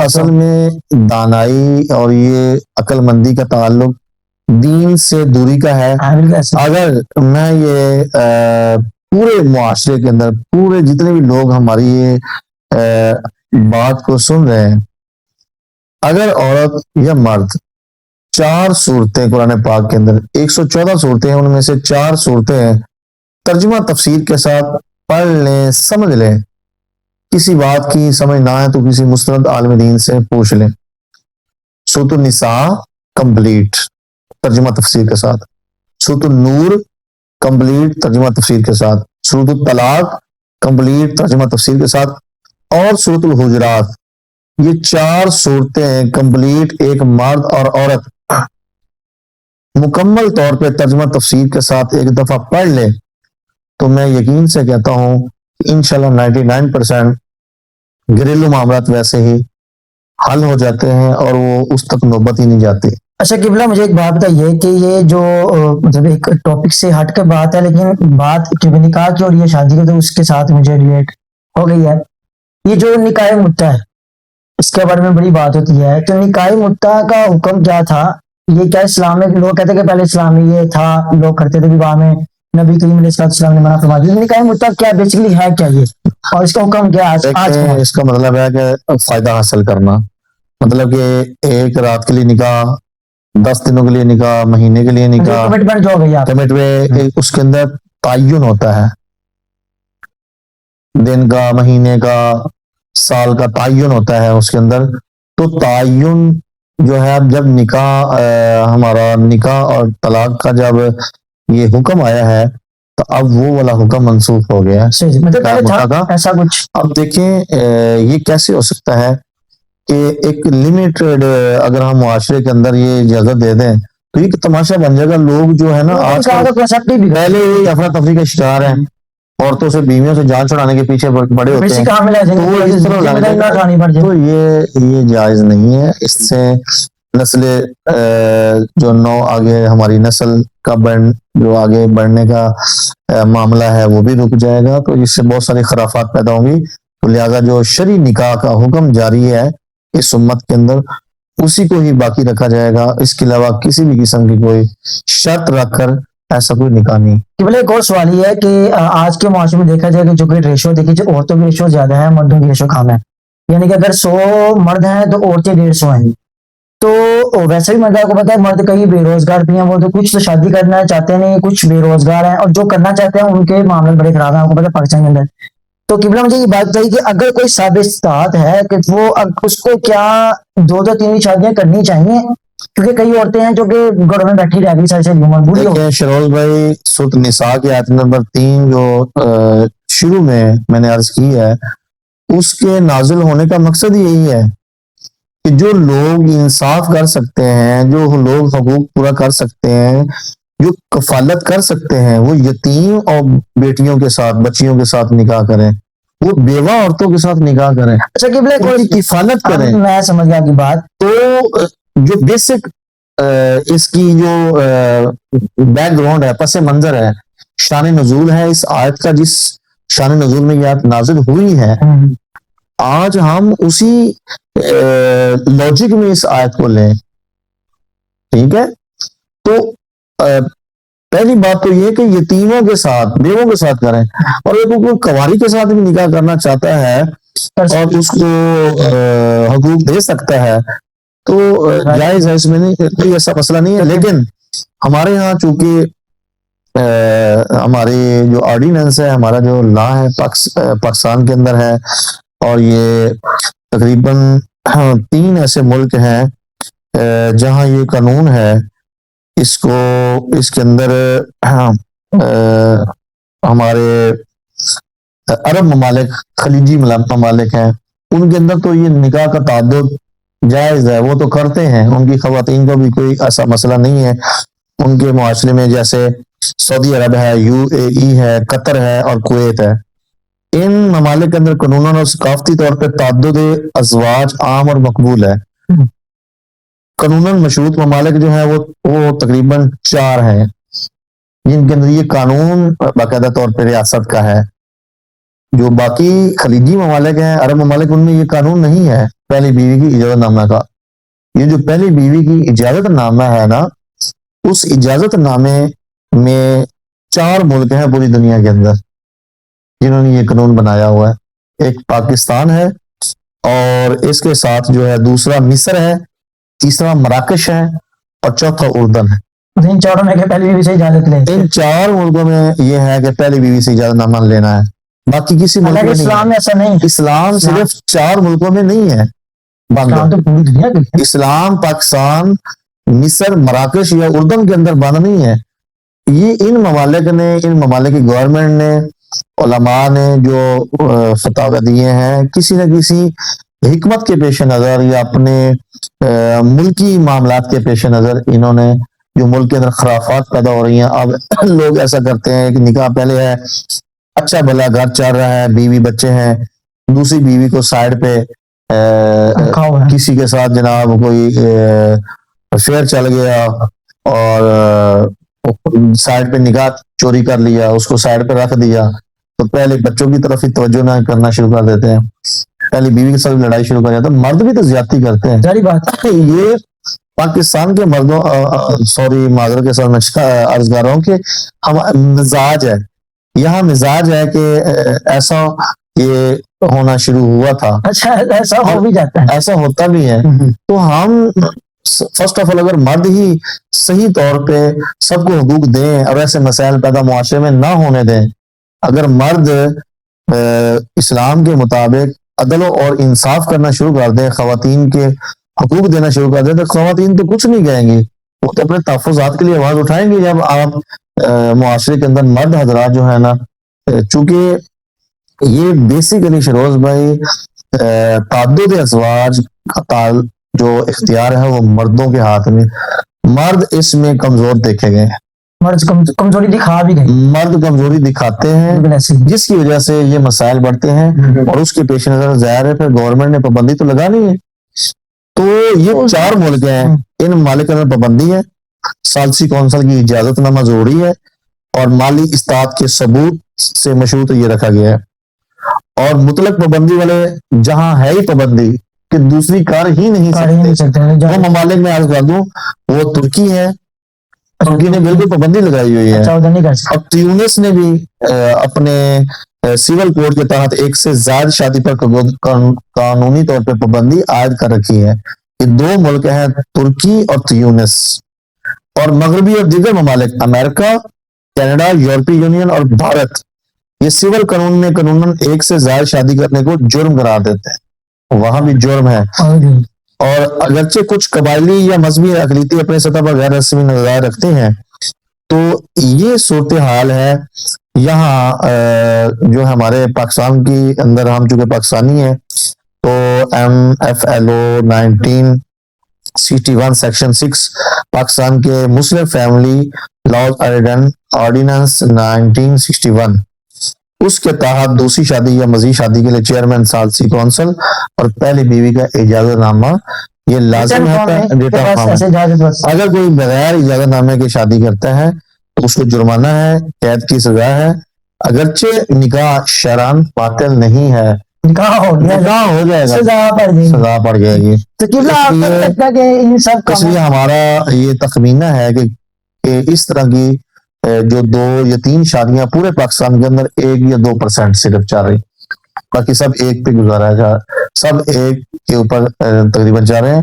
اصل میں دانائی اور یہ عقل مندی کا تعلق دین سے دوری کا ہے. اگر میں یہ پورے معاشرے کے اندر پورے جتنے بھی لوگ ہماری یہ بات کو سن رہے ہیں، اگر عورت یا مرد 4 صورتیں قرآن پاک کے اندر 114 صورتیں ہیں، ان میں سے 4 صورتیں ترجمہ تفسیر کے ساتھ پڑھ لیں، سمجھ لیں، کسی بات کی سمجھ نہ ہے تو کسی مستند عالم دین سے پوچھ لیں. سورۃ النساء کمپلیٹ ترجمہ تفسیر کے ساتھ، سورۃ النور کمپلیٹ ترجمہ تفسیر کے ساتھ، سورۃ الطلاق کمپلیٹ ترجمہ تفسیر کے ساتھ، اور سورۃ الحجرات، یہ 4 صورتیں کمپلیٹ ایک مرد اور عورت مکمل طور پہ ترجمہ تفسیر کے ساتھ ایک دفعہ پڑھ لے تو میں یقین سے کہتا ہوں کہ انشاءاللہ 99% گھریلو معاملات ویسے ہی حل ہو جاتے ہیں اور وہ اس تک نوبت ہی نہیں جاتی. اچھا قبلہ، مجھے ایک بات بتائیے کہ یہ جو مطلب ایک ٹاپک سے ہٹ کے بات ہے، لیکن بات کہ نکاح کی اور یہ شادی کی تو اس کے ساتھ مجھے ریلیٹ ہو گئی ہے. یہ جو نکاح متع ہے اس کے بارے میں بڑی بات ہوتی ہے، تو نکاح متع کا حکم کیا تھا؟ یہ کیا اسلام میں لوگ کہتے ہیں کہ پہلے اسلام میں یہ تھا، لوگ کرتے تھے وواہ میں، نبی کریم علیہ السلام نے منع فرما دیا. نکاح متع کیا بیسیکلی ہے، کیا یہ اور اس کا حکم کیا ہے؟ اس کا مطلب ہے کہ فائدہ حاصل کرنا، مطلب کہ ایک رات کے لیے نکاح، 10 دنوں کے لیے نکاح، مہینے کے لیے نکاح، کمٹمنٹ جو ہو گئی کمٹمنٹ، اس کے اندر تعین ہوتا ہے، دن کا، مہینے کا، سال کا تعین ہوتا ہے اس کے اندر. تو تعین جو ہے اب جب نکاح ہمارا نکاح اور طلاق کا جب یہ حکم آیا ہے تو اب وہ والا حکم منسوخ ہو گیا. اب دیکھیں یہ کیسے ہو سکتا ہے کہ ایک لمیٹڈ اگر ہم معاشرے کے اندر یہ اجازت دے دیں تو یہ تماشا بن جائے گا. لوگ جو ہے نا آج پہلے ہی افراتفری کا شکار ہیں، عورتوں سے بیویوں سے جان چھڑانے کے پیچھے بڑے ہوتے ہیں، تو یہ جائز نہیں ہے. اس سے نسل جو آگے ہماری نسل کا جو آگے بڑھنے کا معاملہ ہے وہ بھی رک جائے گا. تو اس سے بہت ساری خرافات پیدا ہوں گی. تو لہذا جو شرعی نکاح کا حکم جاری ہے اس امت کے اندر اسی کو ہی باقی رکھا جائے گا. اس کے علاوہ کسی بھی قسم کی کوئی شرط رکھ کر ایسا کوئی نکاح نہیں. ایک اور سوال یہ ہے کہ آج کے معاشرے میں دیکھا جائے کہ جو کہ ریشو دیکھیے، جو عورتوں کی ریشو زیادہ ہے، مردوں کی ریشو کم ہے. یعنی کہ اگر 100 مرد ہیں تو عورتیں 150 ہیں. تو ویسے بھی مرد کو پتا ہے، مرد کئی بے روزگار بھی ہیں، وہ تو کچھ تو شادی کرنا چاہتے نہیں، کچھ بے روزگار ہیں، اور جو کرنا چاہتے ہیں ان کے معاملے بڑے خراب ہیں، آپ کو پتا ہے پاکستان کے اندر. تو قبلہ مجھے یہ بات بتائیے کہ اگر کوئی صاحب استطاعت ہے کہ وہ اس کو کیا 2-3 شادیاں کرنی چاہیے؟ کیونکہ کئی عورتیں ہیں جو کہ گھروں میں بیٹھی رہ گئی ساری عمر بوڑھی ہو گئی. شروز بھائی، سورۃ النساء کی آیت نمبر 3 جو شروع میں نے عرض کی ہے، اس کے نازل ہونے کا مقصد یہی ہے کہ جو لوگ انصاف کر سکتے ہیں، جو لوگ حقوق پورا کر سکتے ہیں، جو کفالت کر سکتے ہیں، وہ یتیم اور بیٹیوں کے ساتھ، بچیوں کے ساتھ نکاح کریں، وہ بیوہ عورتوں کے ساتھ نکاح کریں. اچھا قبلہ کوئی کفالت کریں. میں سمجھ گیا کی بات. تو جو بیسک اس کی جو بیک گراؤنڈ ہے، پس منظر ہے، شان نزول ہے اس آیت کا، جس شان نزول میں یہ آیت نازل ہوئی ہے، آج ہم اسی لاجک میں اس آیت کو لیں. ٹھیک ہے؟ تو پہلی بات تو یہ کہ یتیموں کے ساتھ، بیووں کے ساتھ کریں، اور کوئی کنواری کے ساتھ بھی نکاح کرنا چاہتا ہے اور اس کو حقوق دے سکتا ہے تو جائز ہے، اس میں نہیں کوئی ایسا مسئلہ نہیں ہے. لیکن ہمارے ہاں چونکہ ہماری جو آرڈیننس ہے، ہمارا جو لا ہے پاکستان کے اندر ہے، اور یہ تقریباً 3 ایسے ملک ہیں جہاں یہ قانون ہے. اس کے اندر ہمارے عرب ممالک، خلیجی ممالک ہیں، ان کے اندر تو یہ نکاح کا تعدد جائز ہے، وہ تو کرتے ہیں، ان کی خواتین کو بھی کوئی ایسا مسئلہ نہیں ہے. ان کے معاشرے میں جیسے سعودی عرب ہے، UAE ہے، قطر ہے اور کویت ہے، ان ممالک کے اندر قانوناً اور ثقافتی طور پہ تعدد ازواج عام اور مقبول ہے. قانوناً مشروط ممالک جو ہیں وہ تقریباً 4 ہیں جن کے اندر یہ قانون باقاعدہ طور پہ ریاست کا ہے. جو باقی خلیجی ممالک ہیں، عرب ممالک، ان میں یہ قانون نہیں ہے پہلی بیوی کی اجازت نامہ کا. یہ جو پہلی بیوی کی اجازت نامہ ہے نا، اس اجازت نامے میں 4 ملک ہیں پوری دنیا کے اندر جنہوں نے یہ قانون بنایا ہوا ہے. ایک پاکستان ہے، اور اس کے ساتھ جو ہے دوسرا مصر ہے، تیسرا مراکش ہے، اور چوتھا اردن ہے. ان چاروں میں کہ پہلی بیوی سے اجازت لے. ان 4 ملکوں میں یہ ہے کہ پہلی بیوی سے اجازت نامہ لینا ہے، باقی کسی ملک میں اسلام میں ایسا نہیں. اسلام صرف 4 ملکوں میں نہیں ہے بند. اسلام تو پوری دنیا میں ہے. اسلام پاکستان، مصر، مراکش یا اردن کے اندر بند نہیں ہے. یہ ان ممالک کی گورنمنٹ نے، علماء نے جو فتاوی دیے ہیں، کسی نہ کسی حکمت کے پیش نظر یا اپنے ملکی معاملات کے پیش نظر، انہوں نے جو ملک کے اندر خرافات پیدا ہو رہی ہیں. اب لوگ ایسا کرتے ہیں کہ نکاح پہلے ہے، اچھا بھلا گھر چل رہا ہے، بیوی بچے ہیں، دوسری بیوی کو سائڈ پہ کسی کے ساتھ جناب کوئی افیئر چل گیا، اور سائڈ پہ نکاح چوری کر لیا، اس کو سائڈ پہ رکھ دیا، تو پہلے بچوں کی طرف ہی توجہ نہ کرنا شروع کر دیتے ہیں، پہلی بیوی کے ساتھ لڑائی شروع کر جاتے ہیں. مرد بھی تو زیادتی کرتے ہیں. ساری بات یہ پاکستان کے مردوں، سوری معذرت کے ساتھ میں عرض کر رہا ہوں کہ مزاج ہے، یہاں مزاج ہے کہ ایسا یہ ہونا شروع ہوا تھا. اچھا ایسا ہو بھی جاتا ہے، ایسا ہوتا بھی ہے. تو ہم فرسٹ آف آل اگر مرد ہی صحیح طور پہ سب کو حقوق دیں اور ایسے مسائل پیدا معاشرے میں نہ ہونے دیں، اگر مرد اسلام کے مطابق عدل اور انصاف کرنا شروع کر دیں، خواتین کے حقوق دینا شروع کر دیں، تو خواتین تو کچھ نہیں کہیں گی، وہ تو اپنے تحفظات کے لیے آواز اٹھائیں گے. جب آپ معاشرے کے اندر مرد حضرات جو ہے نا، چونکہ یہ بیسیکلی شروز بھائی تعدد ازواج کا جو اختیار ہے وہ مردوں کے ہاتھ میں، مرد اس میں کمزور دیکھے گئے ہیں، مرد کمزوری دکھا بھی گئے، مرد کمزوری دکھاتے ہیں، جس کی وجہ سے یہ مسائل بڑھتے ہیں. اور اس کے پیش نظر ظاہر ہے پھر گورنمنٹ نے پابندی تو لگانی ہے. تو یہ 4 ملک ہیں، ان ممالک کے اندر پابندی ہے، ثالثی کونسل کی اجازت نامہ ضروری ہے، اور مالی استطاعت کے ثبوت سے مشروط یہ رکھا گیا ہے. اور مطلق پابندی والے جہاں ہے ہی پابندی کہ دوسری کار ہی نہیں سکتے، وہ ممالک میں عرض کر دوں، وہ ترکی ہے، ترکی نے بالکل پابندی لگائی ہوئی ہے. اب تیونس نے بھی اپنے سول کوڈ کے تحت 1 سے زائد شادی پر قانونی طور پہ پابندی عائد کر رکھی ہے. یہ 2 ملک ہیں، ترکی اور تیونس. اور مغربی اور دیگر ممالک، امریکہ، کینیڈا، یورپی یونین اور بھارت، یہ سول قانون میں قانوناً 1 سے زائد شادی کرنے کو جرم قرار دیتے ہیں، وہاں بھی جرم ہے. اور اگرچہ کچھ قبائلی یا مذہبی اقلیتی اپنے سطح پر غیر رسمی نظر رکھتے ہیں، تو یہ صورتحال ہے یہاں جو ہمارے پاکستان کی اندر، ہم چونکہ پاکستانی ہیں، تو MFLO 1961 سیکشن 6 پاکستان کے مسلم فیملی لاز آرڈیننس 1961، اس کے تحت دوسری شادی یا مزید شادی کے لیے چیئرمین، ثالثی کونسل اور پہلی بیوی کا اجازت نامہ یہ لازم ہے. اگر کوئی بغیر اجازت نامے کے شادی کرتا ہے تو اس کو جرمانہ ہے، قید کی سزا ہے. اگرچہ نکاح شرعاً باطل نہیں ہے، نکاح ہو جائے گا، سزا پڑ جائے گی. اس لیے ہمارا یہ تخمینہ ہے کہ اس طرح کی جو 2 یا 3 شادیاں پورے پاکستان کے اندر 1 یا 2% صرف چل رہی، باقی سب 1 پہ گزارا جا، سب 1 کے اوپر تقریباً جا رہے ہیں.